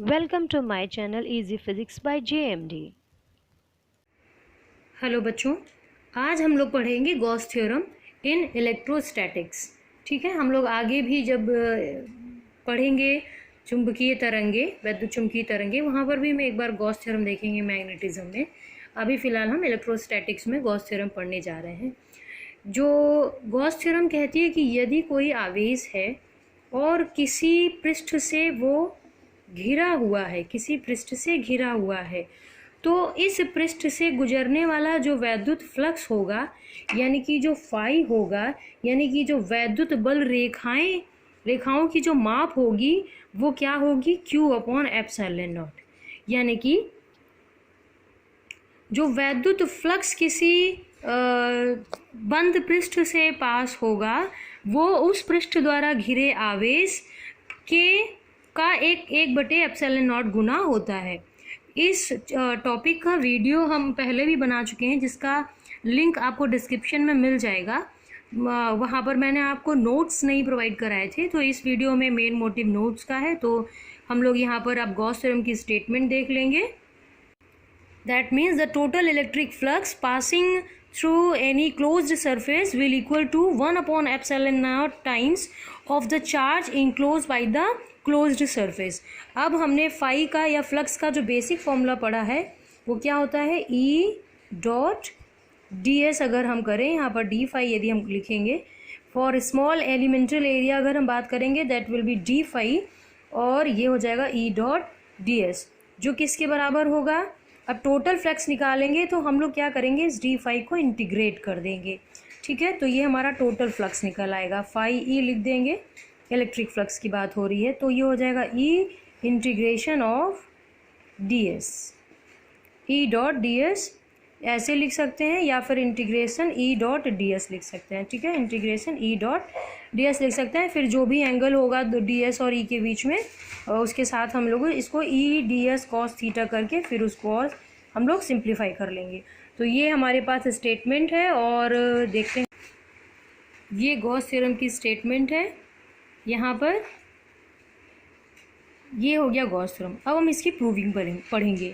Welcome to my channel Easy Physics by JMD। Hello बच्चों, आज हम लोग पढ़ेंगे गॉस थ्योरम इन इलेक्ट्रोस्टैटिक्स। ठीक है, हम लोग आगे भी जब पढ़ेंगे चुंबकीय तरंगे, वैद्युत चुंबकीय तरंगे, वहाँ पर भी मैं एक बार गॉस थ्योरम देखेंगे मैग्नेटिज्म में। अभी फ़िलहाल हम इलेक्ट्रोस्टैटिक्स में गॉस थ्योरम पढ़ने जा रहे हैं। जो गॉस थ्योरम कहती है कि यदि कोई आवेश है और किसी पृष्ठ से वो घिरा हुआ है, किसी पृष्ठ से घिरा हुआ है, तो इस पृष्ठ से गुजरने वाला जो वैद्युत फ्लक्स होगा, यानी कि जो फाई होगा, यानी कि जो वैद्युत बल रेखाओं की जो माप होगी वो क्या होगी, Q/ε0। यानी कि जो वैद्युत फ्लक्स किसी बंद पृष्ठ से पास होगा वो उस पृष्ठ द्वारा घिरे आवेश के का 1/ε0 गुना होता है। इस टॉपिक का वीडियो हम पहले भी बना चुके हैं, जिसका लिंक आपको डिस्क्रिप्शन में मिल जाएगा। वहाँ पर मैंने आपको नोट्स नहीं प्रोवाइड कराए थे, तो इस वीडियो में मेन मोटिव नोट्स का है। तो हम लोग यहाँ पर अब गॉस थ्योरम की स्टेटमेंट देख लेंगे। That means the total electric flux passing through any closed surface will equal to 1/ε0 times of the charge enclosed by the closed surface। अब हमने फाई का या फ्लक्स का जो बेसिक फॉर्मूला पढ़ा है वो क्या होता है, E.ds। अगर हम करें यहाँ पर डी फाई यदि हम लिखेंगे, फॉर स्मॉल एलिमेंटल एरिया अगर हम बात करेंगे that will be d phi, और ये हो जाएगा E.ds जो किसके बराबर होगा। अब टोटल फ्लक्स निकालेंगे तो हम लोग क्या करेंगे, इस डी फाई को इंटीग्रेट कर देंगे। ठीक है, तो ये हमारा टोटल फ्लक्स निकल आएगा। फाई ई लिख देंगे, इलेक्ट्रिक फ्लक्स की बात हो रही है, तो ये हो जाएगा E integration of D S, E.ds ऐसे लिख सकते हैं, या फिर इंटीग्रेशन E.ds लिख सकते हैं। ठीक है, इंटीग्रेशन E.ds लिख सकते हैं। फिर जो भी एंगल होगा ds और E के बीच में, उसके साथ हम लोग इसको E.ds cos थीटा करके फिर उसको और हम लोग सिंप्लीफाई कर लेंगे। तो ये हमारे पास स्टेटमेंट है, और देखते हैं, ये गॉस थ्योरम की स्टेटमेंट है। यहाँ पर ये हो गया गॉस थ्योरम। अब हम इसकी प्रूविंग पढ़ेंगे।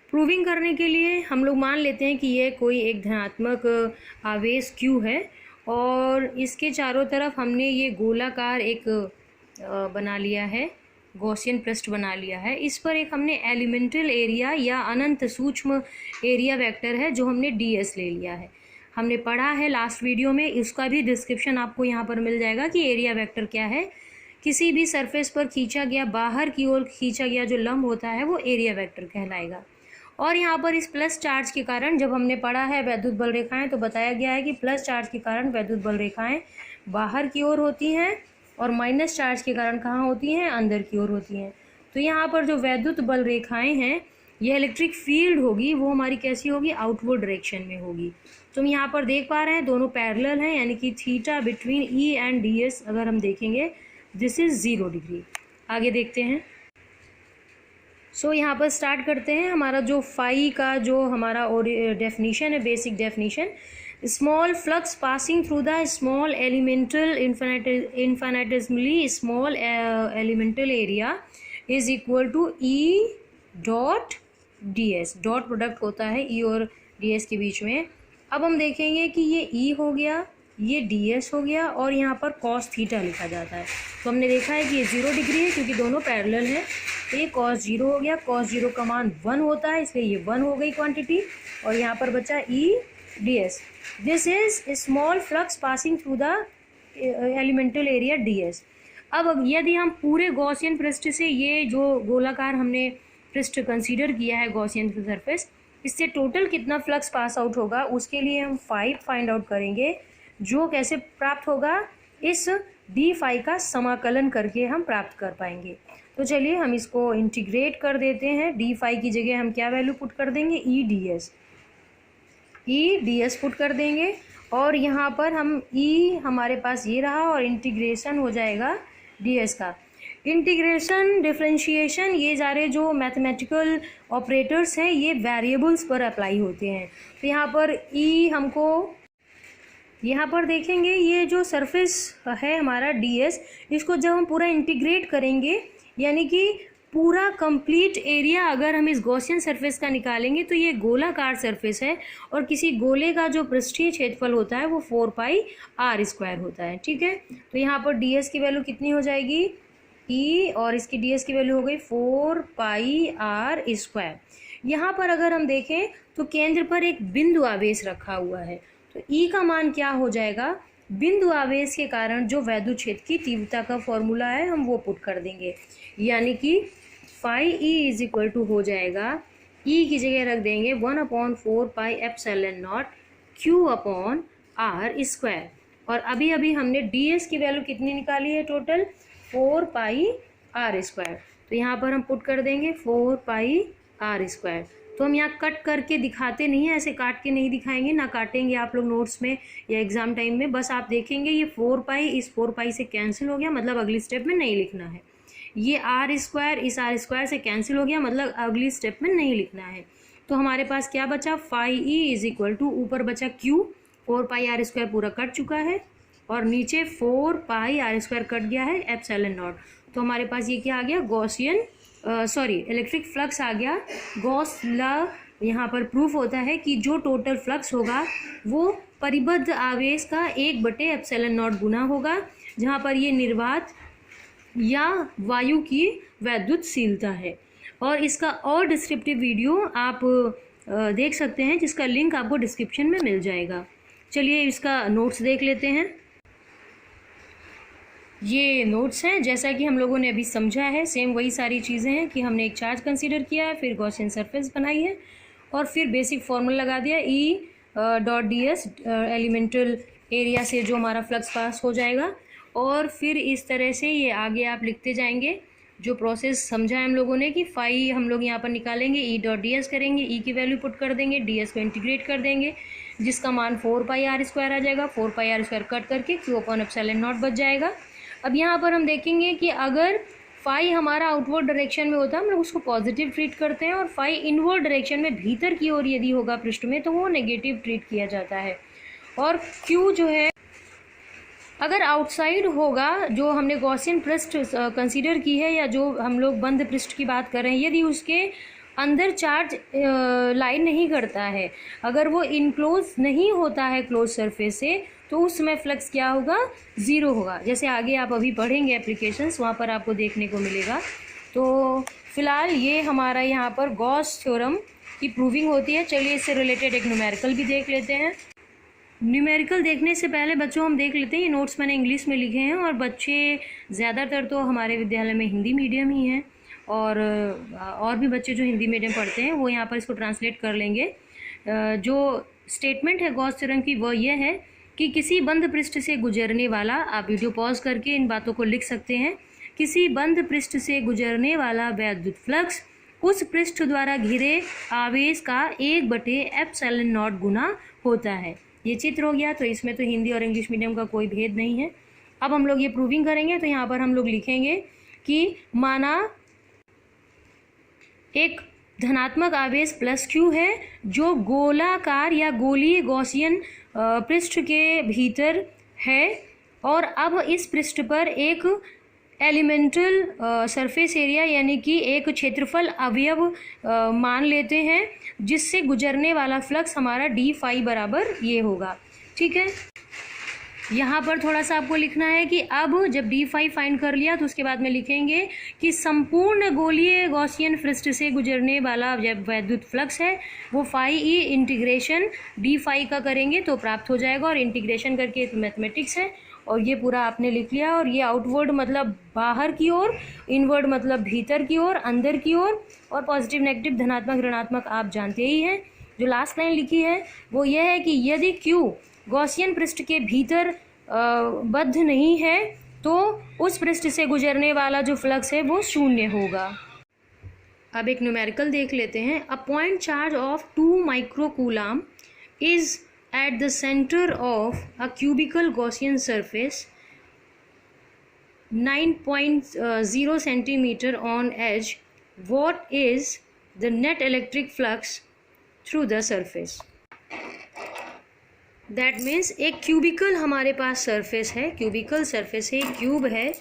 प्रूविंग करने के लिए हम लोग मान लेते हैं कि यह कोई एक धनात्मक आवेश Q है, और इसके चारों तरफ हमने ये गोलाकार एक बना लिया है, गॉसियन पृष्ठ बना लिया है। इस पर एक हमने एलिमेंटल एरिया या अनंत सूक्ष्म एरिया वेक्टर है जो हमने ds ले लिया है। हमने पढ़ा है लास्ट वीडियो में, इसका भी डिस्क्रिप्शन आपको यहाँ पर मिल जाएगा कि एरिया वेक्टर क्या है। किसी भी सरफेस पर खींचा गया, बाहर की ओर खींचा गया जो लंब होता है वो एरिया वेक्टर कहलाएगा। और यहाँ पर इस प्लस चार्ज के कारण, जब हमने पढ़ा है वैद्युत बल रेखाएं, तो बताया गया है कि प्लस चार्ज के कारण वैद्युत बल रेखाएं बाहर की ओर होती हैं, और माइनस चार्ज के कारण कहाँ होती हैं, अंदर की ओर होती हैं। तो यहाँ पर जो वैद्युत बल रेखाएं हैं, यह इलेक्ट्रिक फील्ड होगी, वो हमारी कैसी होगी, आउटवर्ड डायरेक्शन में होगी। तो हम यहाँ पर देख पा रहे हैं दोनों पैरेलल हैं, यानी कि theta between E and ds अगर हम देखेंगे दिस इज 0 डिग्री। आगे देखते हैं। सो यहाँ पर स्टार्ट करते हैं। हमारा जो फाई का जो हमारा डेफिनीशन है, basic definition, small flux passing through the small elemental infinitesimally small elemental area is equal to E.ds। Dot product होता है E और ds के बीच में। अब हम देखेंगे कि ये E हो गया, ये ds हो गया, और यहाँ पर cos थीटा लिखा जाता है। तो हमने देखा है कि ये 0 डिग्री है क्योंकि दोनों पैरेलल है। तो ये cos 0 हो गया, cos 0 का मान 1 होता है, इसलिए ये 1 हो गई क्वांटिटी, और यहाँ पर बचा E.ds। This is small flux passing through the elemental area ds। अब यदि हम पूरे गॉसियन पृष्ठ से, ये जो गोलाकार हमने पृष्ठ कंसीडर किया है गॉसियन सरफेस, इससे टोटल कितना फ्लक्स पास आउट होगा, उसके लिए हम फाई फाइंड आउट करेंगे, जो कैसे प्राप्त होगा, इस डी फाई का समाकलन करके हम प्राप्त कर पाएंगे। तो चलिए हम इसको इंटीग्रेट कर देते हैं। डी फाई की जगह हम क्या वैल्यू पुट कर देंगे, E.ds पुट कर देंगे, और यहाँ पर हम E हमारे पास ये रहा, और इंटीग्रेशन हो जाएगा ds का। इंटीग्रेशन, डिफरेंशिएशन, ये सारे जो मैथमेटिकल ऑपरेटर्स हैं ये वेरिएबल्स पर अप्लाई होते हैं। तो यहाँ पर हमको यहाँ पर देखेंगे, ये जो सरफेस है हमारा ds, इसको जब हम पूरा इंटीग्रेट करेंगे, यानी कि पूरा कंप्लीट एरिया अगर हम इस गॉसियन सरफेस का निकालेंगे तो ये गोलाकार सरफेस है और किसी गोले का जो पृष्ठीय क्षेत्रफल होता है वो 4πr² होता है। ठीक है, तो यहाँ पर ds की वैल्यू कितनी हो जाएगी, e, और इसकी ds की वैल्यू हो गई 4πr²। यहाँ पर अगर हम देखें तो केंद्र पर एक बिंदु आवेश रखा हुआ है, तो E का मान क्या हो जाएगा, बिंदु आवेश के कारण जो वैद्युत क्षेत्र की तीव्रता का फॉर्मूला है हम वो पुट कर देंगे, यानी कि phi E is equal to हो जाएगा, E की जगह रख देंगे 1/4πε0 Q/r²। और अभी अभी हमने ds की वैल्यू कितनी निकाली है, टोटल 4πr²। तो यहाँ पर हम पुट कर देंगे 4πr²। तो हम यहाँ कट करके दिखाते नहीं हैं, ऐसे काट के नहीं दिखाएंगे, ना काटेंगे आप लोग नोट्स में या एग्जाम टाइम में, बस आप देखेंगे ये 4π इस 4π से कैंसिल हो गया, मतलब अगली स्टेप में नहीं लिखना है। ये r² इस r² से कैंसिल हो गया, मतलब अगली स्टेप में नहीं लिखना है। तो हमारे पास क्या बचा, phi E is equal to ऊपर बचा q, 4πr² पूरा कट चुका है और नीचे 4πr² कट गया है ε0। तो हमारे पास ये क्या आ गया, गॉसियन इलेक्ट्रिक फ्लक्स आ गया। गॉस लॉ यहाँ पर प्रूफ होता है कि जो टोटल फ्लक्स होगा वो परिबद्ध आवेश का 1/ε0 गुना होगा, जहाँ पर ये निर्वात या वायु की वैद्युतशीलता है। और इसका और डिस्क्रिप्टिव वीडियो आप देख सकते हैं, जिसका लिंक आपको डिस्क्रिप्शन में मिल जाएगा। चलिए इसका नोट्स देख लेते हैं। ये नोट्स हैं, जैसा कि हम लोगों ने अभी समझा है, सेम वही सारी चीज़ें हैं कि हमने एक चार्ज कंसीडर किया है, फिर गॉसियन सरफेस बनाई है और फिर बेसिक फॉर्मूला लगा दिया E.ds एलिमेंटल एरिया से जो हमारा फ्लक्स पास हो जाएगा। और फिर इस तरह से ये आगे आप लिखते जाएंगे। जो प्रोसेस समझा है हम लोगों ने कि फाई हम लोग यहाँ पर निकालेंगे, E.ds करेंगे, E की वैल्यू पुट कर देंगे, ds को इंटीग्रेट कर देंगे, जिसका मान 4πr² आ जाएगा। 4πr² कट करके Q/ε0 बच जाएगा। अब यहाँ पर हम देखेंगे कि अगर फाई हमारा आउटवर्ड डायरेक्शन में होता है हम लोग उसको पॉजिटिव ट्रीट करते हैं, और फाई इनवर्ड डायरेक्शन में भीतर की ओर यदि होगा पृष्ठ में तो वो नेगेटिव ट्रीट किया जाता है। और क्यू जो है अगर आउटसाइड होगा, जो हमने गॉसियन पृष्ठ कंसीडर की है या जो हम लोग बंद पृष्ठ की बात कर रहे हैं, यदि उसके अंदर चार्ज लाइन नहीं करता है, अगर वो इनक्लोज नहीं होता है क्लोज सरफेस से, तो उस समय फ्लक्स क्या होगा, ज़ीरो होगा। जैसे आगे आप अभी पढ़ेंगे एप्लीकेशंस, वहाँ पर आपको देखने को मिलेगा। तो फिलहाल ये हमारा यहाँ पर गॉस थ्योरम की प्रूविंग होती है। चलिए इससे रिलेटेड एक न्यूमेरिकल भी देख लेते हैं। न्यूमेरिकल देखने से पहले बच्चों हम देख लेते हैं, ये नोट्स मैंने इंग्लिश में लिखे हैं और बच्चे ज़्यादातर तो हमारे विद्यालय में हिंदी मीडियम ही हैं, और भी बच्चे जो हिंदी मीडियम पढ़ते हैं वो यहाँ पर इसको ट्रांसलेट कर लेंगे। जो स्टेटमेंट है गॉस थ्योरम की वो ये है कि किसी बंद पृष्ठ से गुजरने वाला, आप वीडियो पॉज करके इन बातों को लिख सकते हैं, किसी बंद पृष्ठ से गुजरने वाला वैद्युत फ्लक्स उस पृष्ठ द्वारा घिरे आवेश का 1/ε0 गुना होता है। ये चित्र हो गया, तो इसमें तो हिंदी और इंग्लिश मीडियम का कोई भेद नहीं है। अब हम लोग ये प्रूविंग करेंगे, तो यहाँ पर हम लोग लिखेंगे कि माना एक धनात्मक आवेश +q है जो गोलाकार या गोलीय गॉसियन पृष्ठ के भीतर है, और अब इस पृष्ठ पर एक एलिमेंटल सरफेस एरिया यानी कि एक क्षेत्रफल अवयव मान लेते हैं, जिससे गुजरने वाला फ्लक्स हमारा d फाई बराबर ये होगा। ठीक है, यहाँ पर थोड़ा सा आपको लिखना है कि अब जब d फाई फाइंड कर लिया तो उसके बाद में लिखेंगे कि संपूर्ण गोलीय गॉसियन पृष्ठ से गुजरने वाला जब वैद्युत फ्लक्स है वो phi E integration d phi का करेंगे तो प्राप्त हो जाएगा, और इंटीग्रेशन करके तो मैथमेटिक्स है। और ये पूरा आपने लिख लिया, और ये आउटवर्ड मतलब बाहर की ओर, इनवर्ड मतलब भीतर की ओर, अंदर की ओर, और पॉजिटिव नेगेटिव धनात्मक ऋणात्मक आप जानते ही हैं। जो लास्ट लाइन लिखी है वो ये है कि यदि Q गॉसियन पृष्ठ के भीतर बद्ध नहीं है तो उस पृष्ठ से गुजरने वाला जो फ्लक्स है वो शून्य होगा। अब एक न्यूमेरिकल देख लेते हैं। A point charge of 2 microcoulomb is at the center of a cubical Gaussian surface 9.0 centimeter on edge. What is the net electric flux through the surface? That means एक क्यूबिकल हमारे पास सरफेस है, cubicle surface है, cube है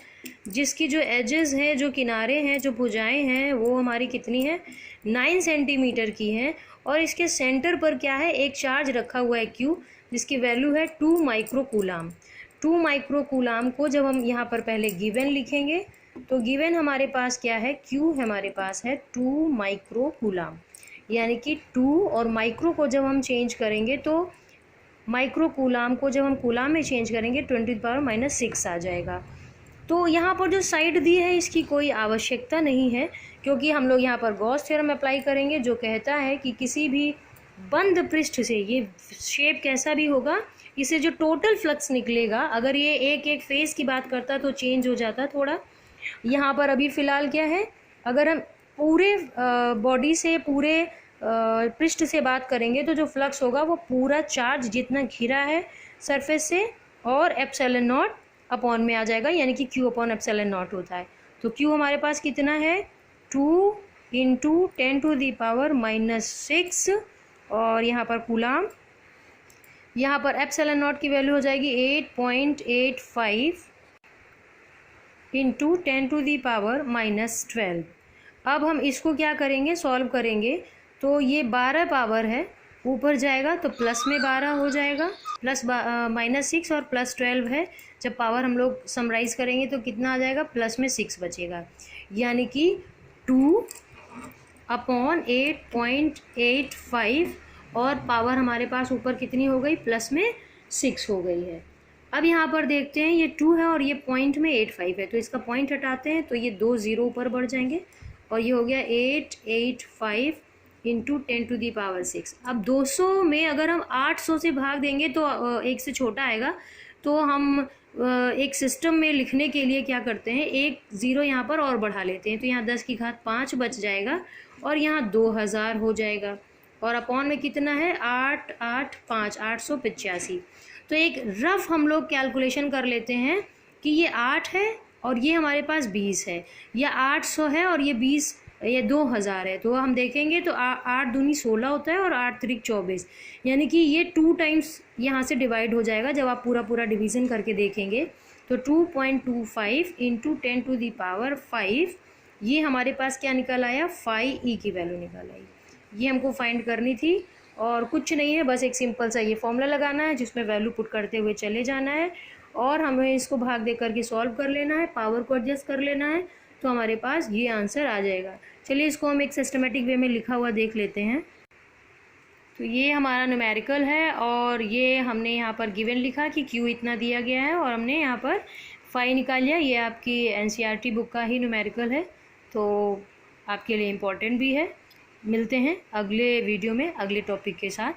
जिसकी जो edges हैं, जो किनारे हैं, जो भुजाएं हैं, वो हमारी कितनी है, 9 सेंटीमीटर की है। और इसके सेंटर पर क्या है, एक चार्ज रखा हुआ है Q, जिसकी वैल्यू है 2 माइक्रोकूलाम। 2 माइक्रोकूलाम को जब हम यहाँ पर पहले गिवन लिखेंगे तो गिवन हमारे पास क्या है, Q हमारे पास है 2 माइक्रोकूलाम, यानी कि 2 और माइक्रो को जब हम चेंज करेंगे तो माइक्रोकूलाम को जब हम कूलाम में चेंज करेंगे 10⁻⁻6 आ जाएगा। तो यहाँ पर जो साइड दी है इसकी कोई आवश्यकता नहीं है, क्योंकि हम लोग यहाँ पर गॉस थ्योरम अप्लाई करेंगे, जो कहता है कि किसी भी बंद पृष्ठ से, ये शेप कैसा भी होगा, इसे जो टोटल फ्लक्स निकलेगा, अगर ये एक एक फेस की बात करता तो चेंज हो जाता थोड़ा। यहाँ पर अभी फ़िलहाल क्या है, अगर हम पूरे बॉडी से, पूरे पृष्ठ से बात करेंगे तो जो फ्लक्स होगा वो पूरा चार्ज जितना घिरा है सरफेस से और एप्सिलॉन नॉट अपॉन में आ जाएगा, यानी कि Q अपॉन एप्सिलॉन नॉट होता है। तो Q हमारे पास कितना है, 2 × 10⁻⁻6 और यहाँ पर कूलाम, यहाँ पर एप्सिलॉन नॉट की वैल्यू हो जाएगी 8.85 × 10⁻⁻12। अब हम इसको क्या करेंगे, सॉल्व करेंगे तो ये 12 पावर है, ऊपर जाएगा तो प्लस में 12 हो जाएगा, प्लस -6 और प्लस 12 है। जब पावर हम लोग समराइज़ करेंगे तो कितना आ जाएगा, प्लस में 6 बचेगा, यानी कि 2/8.85 और पावर हमारे पास ऊपर कितनी हो गई, प्लस में 6 हो गई है। अब यहाँ पर देखते हैं, ये 2 है और ये पॉइंट में 85 है, तो इसका पॉइंट हटाते हैं तो ये 2 0 ऊपर बढ़ जाएंगे और ये हो गया 885 × 10⁻6। अब 200 में अगर हम 800 से भाग देंगे तो 1 से छोटा आएगा, तो हम एक सिस्टम में लिखने के लिए क्या करते हैं, एक ज़ीरो यहाँ पर और बढ़ा लेते हैं, तो यहाँ 10⁵ बच जाएगा और यहाँ 2000 हो जाएगा और अपॉन में कितना है, 885 तो एक रफ हम लोग कैलकुलेशन कर लेते हैं कि ये 8 है और ये हमारे पास 20 है, या 800 है और ये 20, ये 2000 है। तो हम देखेंगे तो 8 दूनी 16 होता है और 8 त्रिक 24, यानी कि ये 2 टाइम्स यहाँ से डिवाइड हो जाएगा। जब आप पूरा डिवीज़न करके देखेंगे तो 2.25 × 10⁻5 ये हमारे पास क्या निकल आया, 5e की वैल्यू निकल आई। ये हमको फाइंड करनी थी और कुछ नहीं है, बस एक सिंपल सा ये फॉर्मूला लगाना है जिसमें वैल्यू पुट करते हुए चले जाना है और हमें इसको भाग दे करके सॉल्व कर लेना है, पावर को एडजस्ट कर लेना है, तो हमारे पास ये आंसर आ जाएगा। चलिए इसको हम एक सिस्टमेटिक वे में लिखा हुआ देख लेते हैं। तो ये हमारा न्यूमेरिकल है और ये हमने यहाँ पर गिवन लिखा कि Q इतना दिया गया है और हमने यहाँ पर फाई निकाल लिया। ये आपकी NCERT बुक का ही न्यूमेरिकल है, तो आपके लिए इम्पोर्टेंट भी है। मिलते हैं अगले वीडियो में अगले टॉपिक के साथ।